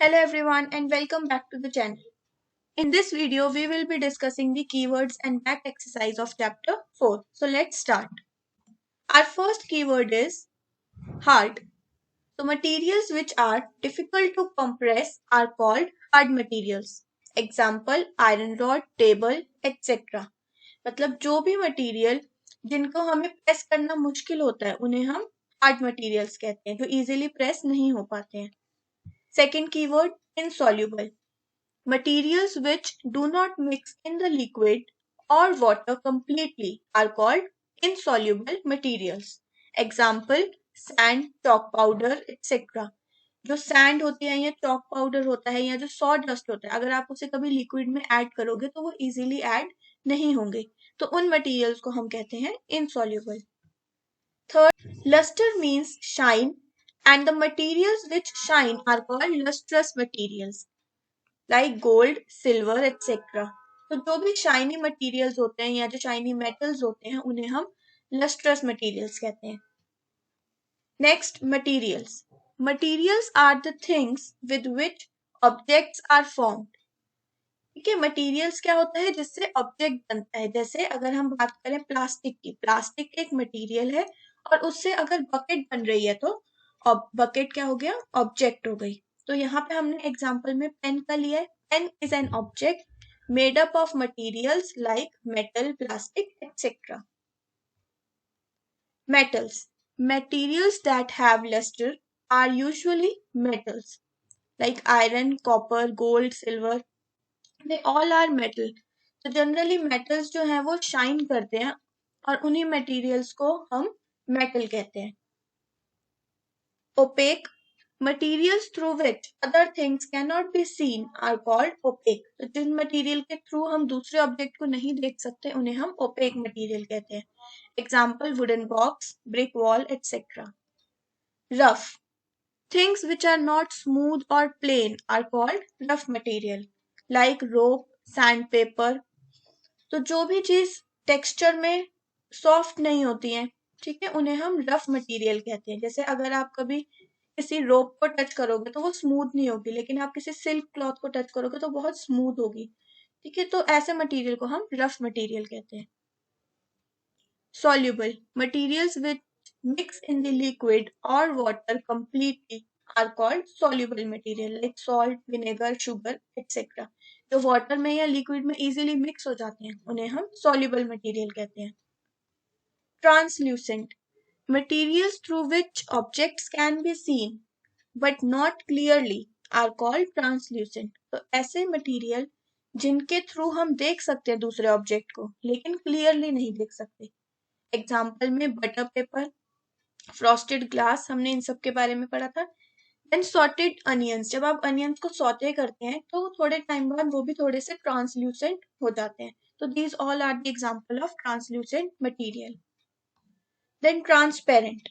Hello everyone and welcome back to the channel. In this video, we will be discussing the keywords and back exercise of chapter 4. So let's start. Our first keyword is hard. So materials which are difficult to compress are called hard materials. Example, iron rod, table, etc. मतलब जो भी material जिनको हमें press करना मुश्किल होता है उन्हें हम हार्ड मटेरियल्स कहते हैं जो इजीली प्रेस नहीं हो पाते हैं. Second keyword insoluble. Materials which do not mix in the liquid or water completely are called insoluble materials. Example, sand, chalk powder, etc. जो सैंड होती है या चॉक पाउडर होता है या जो सॉ डस्ट होता है, अगर आप उसे कभी लिक्विड में ऐड करोगे तो वो इजीली ऐड नहीं होंगे, तो उन मटेरियल्स को हम कहते हैं insoluble. Third, luster means shine and the materials which shine are called lustrous materials. Like gold silver etcetera. तो जो भी शाइनी मटेरियल्स होते हैं या जो शाइनी मेटल्स होते हैं उन्हें हम लस्ट्रस मटेरियल्स कहते हैं. Next, materials. Materials are the things with which objects are formed. ठीक है, मटेरियल्स क्या होता है जिससे ऑब्जेक्ट बनता है. जैसे अगर हम बात करें प्लास्टिक की, प्लास्टिक एक मटेरियल है और उससे अगर बकेट बन रही है तो बकेट क्या हो गया, ऑब्जेक्ट हो गई. तो यहाँ पे हमने एग्जांपल में पेन का लिया है. Pen is an object made up of materials like metal, plastic etcetera. Metals. Materials that have luster are usually metals like iron, copper, gold, silver. They all are metal. तो generally metals जो हैं वो shine करते हैं और उन्हीं materials को हम मेटल कहते हैं. Opaque. Materials through which other things cannot be seen are called opaque. तो जिन मटेरियल के थ्रू हम दूसरे ऑब्जेक्ट को नहीं देख सकते उन्हें हम opaque मटेरियल कहते हैं. Example, wooden box, brick wall etcetera. Rough. Things which are not smooth or plain are called rough material like rope, sandpaper. तो जो भी चीज टेक्सचर में सॉफ्ट नहीं होती है, ठीक है, उन्हें हम रफ मटेरियल कहते हैं. जैसे अगर आप कभी किसी रोप को टच करोगे तो वो स्मूथ नहीं होगी, लेकिन आप किसी सिल्क क्लॉथ को टच करोगे तो बहुत स्मूथ होगी. ठीक है, तो ऐसे मटेरियल को हम रफ मटेरियल कहते हैं. Soluble. Materials which mix in the liquid or water completely are called soluble material like salt, vinegar, sugar, etc. जो वाटर में या लिक्विड में इजीली मिक्स हो जाते हैं उन्हें हम soluble material कहते हैं. Translucent. Materials through which objects can be seen but not clearly are called translucent. तो ऐसे मटेरियल जिनके थ्रू हम देख सकते हैं दूसरे ऑब्जेक्ट को लेकिन क्लियरली नहीं देख सकते. एग्जाम्पल में बटर पेपर, फ्रॉस्टेड ग्लास, हमने इन सब के बारे में पढ़ा था. Then sorted onions. जब आप अनियंस को सॉटे करते हैं तो थोड़े टाइम बाद वो भी थोड़े से ट्रांसल्यूसेंट हो जाते हैं. तो these all are the example of translucent material. Then transparent.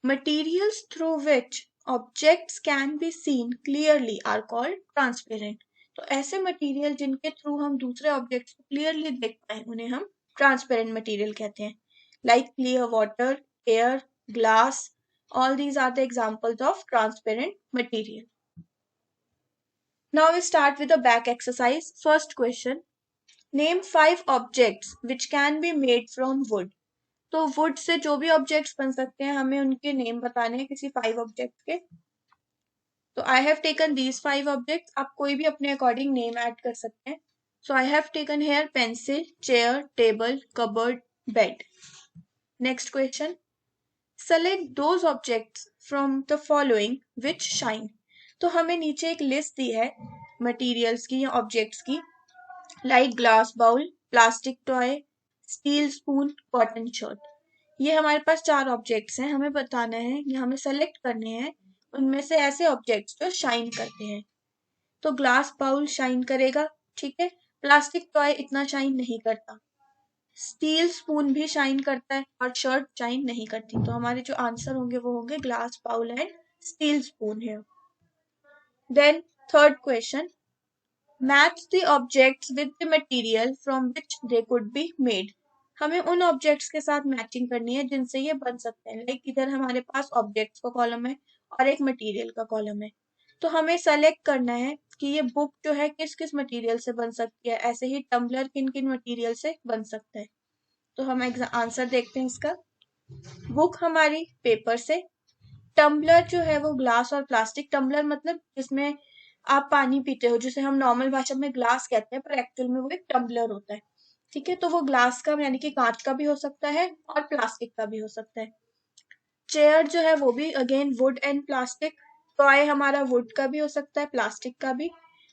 Materials through which objects can be seen clearly are called transparent. तो ऐसे मटेरियल जिनके थ्रू हम दूसरे ऑब्जेक्ट्स को क्लियरली देख पाए उन्हें हम ट्रांसपेरेंट मटेरियल कहते हैं. Like clear water, air, glass, all these are the examples of transparent material. Now we start with the back exercise. First question. Name 5 objects which can be made from wood. तो wood से जो भी objects बन सकते हैं हमें उनके name बताने हैं किसी 5 objects के. तो I have taken these 5 objects. आप कोई भी अपने according name add कर सकते हैं. So I have taken here pencil, chair, table, cupboard, bed. Next question. Select those objects from the following which shine. तो हमें नीचे एक लिस्ट दी है मटेरियल्स की या ऑब्जेक्ट्स की, like glass bowl, plastic toy, steel spoon, cotton shirt. ये हमारे पास 4 ऑब्जेक्ट्स हैं. हमें बताना है या हमें सेलेक्ट करने हैं उनमें से ऐसे ऑब्जेक्ट्स जो शाइन करते हैं. तो ग्लास बाउल शाइन करेगा, ठीक है. प्लास्टिक टॉय इतना शाइन नहीं करता. स्टील स्पून भी शाइन करता है और शर्ट शाइन नहीं करती. तो हमारे जो आंसर होंगे वो होंगे glass bowl and steel spoon है. Then third question. Match the objects with the material from which they could be made. हमें उन ऑब्जेक्ट्स के साथ मैचिंग करनी है जिनसे ये बन सकते हैं. लाइक इधर हमारे पास ऑब्जेक्ट्स का कॉलम है और एक मटेरियल का कॉलम है. तो हमें सेलेक्ट करना है कि ये बुक जो है किस किस मटेरियल से बन सकती है, ऐसे ही टम्बलर किन किन मटेरियल से बन सकता है। तो हम आंसर देखते हैं इसका। बुक हमारी पेपर से, टम्बलर जो है वो ग्लास और प्लास्टिक, टम्बलर मतलब जिसमें आप पानी पीते हो, जिसे हम नॉर्मल भाषा में ग्लास कहते हैं पर एक्चुअल में वो एक टम्बलर होता है। ठीक है, तो वो ग्लास का यानी कि कांच का भी हो सकता है और प्लास्टिक का भी हो सकता है। चेयर जो है वो भी again would and plastic, toy हमारा वुड का भी हो सकता है, प्लास्टिक का भी।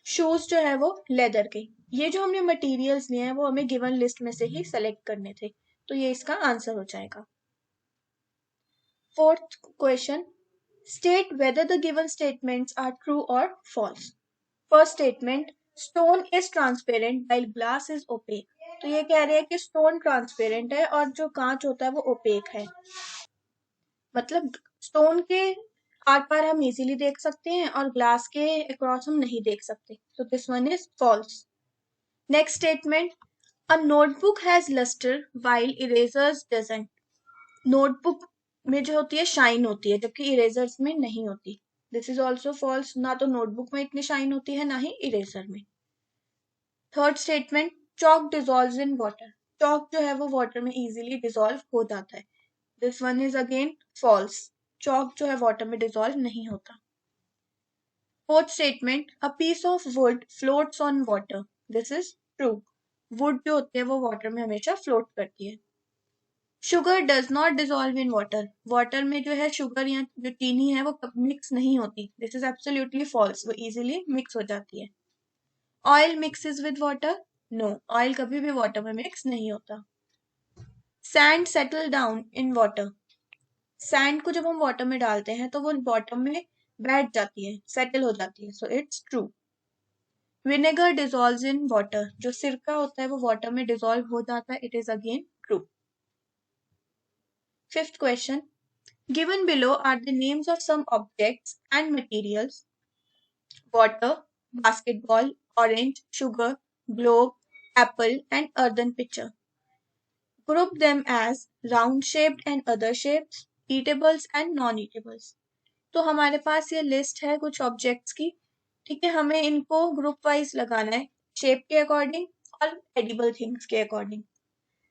शूज जो है वो लेदर के। ये जो हमने मटेरियल्स लिए हैं वो हमें गिवन लिस्ट में से ही सेलेक्ट करने थे, तो ये इसका आंसर हो जाएगा। Fourth question, state whether the given statements are true और false. First statement, stone is transparent while glass is opaque. तो ये कह रहे हैं कि स्टोन ट्रांसपेरेंट है और जो कांच होता है वो ओपेक है, मतलब स्टोन के आर पार हम इजीली देख सकते हैं और ग्लास के अक्रॉस हम नहीं देख सकते, तो this one is false. Next statement, a notebook has lustre while erasers doesn't. Notebook में जो होती है शाइन होती है जबकि इरेजर्स में नहीं होती, दिस इज ऑल्सो फॉल्स। ना तो नोटबुक में इतनी शाइन होती है ना ही इरेजर में। Third statement, chalk dissolves in water. Chalk जो है वो वाटर में इजीली डिजॉल्व हो जाता है, this one is again false. Chalk जो है वाटर में डिजॉल्व नहीं होता। Fourth statement, a piece of wood floats on water. This is true. Wood जो होती है वो वाटर में हमेशा फ्लोट करती है। Sugar does not dissolve in water. Water में जो है शुगर या जो चीनी है वो मिक्स नहीं होती, दिस इज एब्सोल्युटली फॉल्स, वो इजीली मिक्स हो जाती है। Oil mixes with water, no, oil कभी भी वाटर में मिक्स नहीं होता। Sand settle down in water. Sand को जब हम वाटर में डालते हैं तो वो बॉटम में बैठ जाती है, सेटल हो जाती है, so it's true. Vinegar dissolves in water. जो सिरका होता है वो वाटर में डिजॉल्व हो जाता है, it is again true. Fifth question, given below are the names of some objects and materials, water, basketball, orange, sugar, globe, apple, and earthen pitcher. Group them as round shaped and other shapes, eatables and non-eatables. तो हमारे पास ये list है कुछ objects की। ठीक है, हमें इनको ग्रुप वाइज लगाना है, शेप के अकॉर्डिंग और एडिबल थिंग्स के अकॉर्डिंग।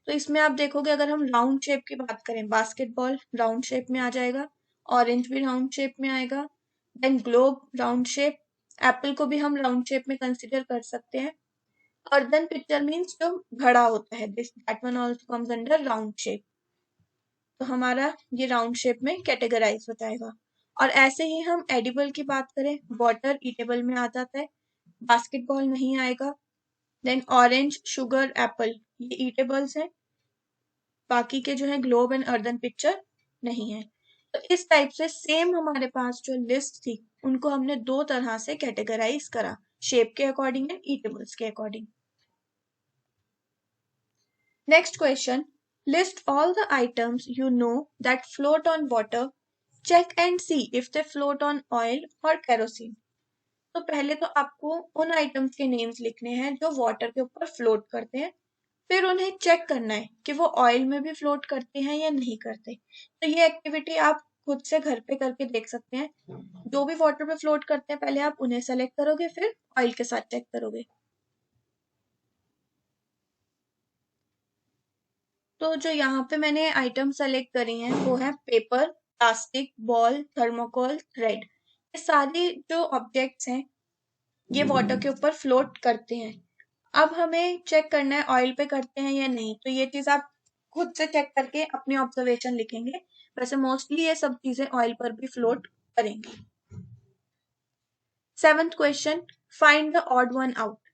तो इसमें आप देखोगे अगर हम राउंड शेप की बात करें, बास्केटबॉल राउंड शेप में आ जाएगा, ऑरेंज भी राउंड शेप में आएगा, then globe round shape, apple को भी हम राउंड शेप में कंसिडर कर सकते हैं। अर्दन पिक्चर मीन्स जो घड़ा होता है, this that one also comes under round shape, तो हमारा ये राउंड शेप में कैटेगराइज हो जाएगा। और ऐसे ही हम एडिबल की बात करें, वाटर ईटेबल में आ जाता है, बास्केटबॉल नहीं आएगा, देन ऑरेंज, शुगर, एप्पल ये ईटेबल्स हैं, बाकी के जो है ग्लोब एंड अर्दन पिक्चर नहीं है। तो इस टाइप से सेम हमारे पास जो लिस्ट थी उनको हमने दो तरह से कैटेगराइज करा, शेप के अकॉर्डिंग एंड ईटेबल्स के according. Next question, list all the items you know that float on water, check and see if they float on oil और केरोसिन। तो पहले तो आपको उन आइटम्स के नेम्स लिखने हैं जो वाटर के ऊपर फ्लोट करते हैं, फिर उन्हें चेक करना है कि वो ऑयल में भी फ्लोट करते हैं या नहीं करते। तो ये एक्टिविटी आप खुद से घर पे करके देख सकते हैं। जो भी वाटर पे फ्लोट करते हैं पहले आप उन्हें सेलेक्ट करोगे, फिर ऑयल के साथ चेक करोगे। तो जो यहाँ पे मैंने आइटम सेलेक्ट करी हैं वो है paper, plastic, ball, thermocol, thread. ये सारे जो ऑब्जेक्ट्स हैं ये वाटर के ऊपर फ्लोट करते हैं। अब हमें चेक करना है ऑयल पे करते हैं या नहीं, तो ये चीज आप खुद से चेक करके अपनी ऑब्जर्वेशन लिखेंगे। वैसे मोस्टली ये सब चीजें ऑयल पर भी फ्लोट करेंगी। Seventh question, find the odd one out.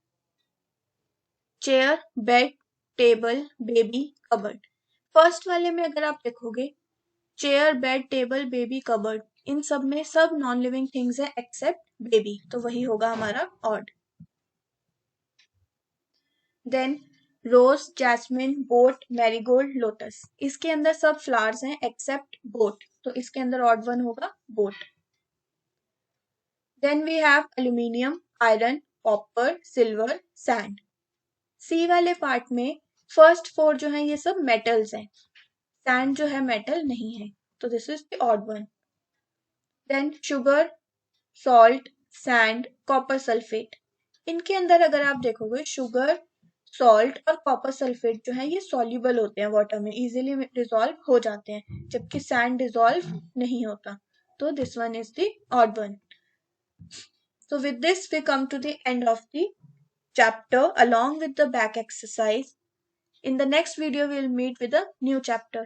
Chair, bed, table, baby, cupboard. First वाले में अगर आप देखोगे, chair, bed, table, baby, cupboard, इन सब में सब नॉन लिविंग थिंग्स है एक्सेप्ट बेबी, तो वही होगा हमारा odd. Then rose, jasmine, boat, marigold, lotus, इसके अंदर सब फ्लावर्स हैं एक्सेप्ट बोट, तो इसके अंदर ऑड वन होगा boat. Then we have aluminium, iron, copper, silver, sand. C वाले पार्ट में फर्स्ट फोर जो है ये सब मेटल्स हैं, सैंड जो है मेटल नहीं है, तो this is the odd one. Then sugar, salt, sand, copper sulphate. इनके अंदर अगर आप देखोगे शुगर, सॉल्ट और कॉपर सल्फेट जो है ये सॉल्युबल होते हैं वाटर में, इजीली डिसॉल्व हो जाते हैं, जबकि सैंड डिसॉल्व नहीं होता. तो this one is the odd one. So with this we come to the end of the chapter along with the back exercise. In the next video we will meet with a new chapter.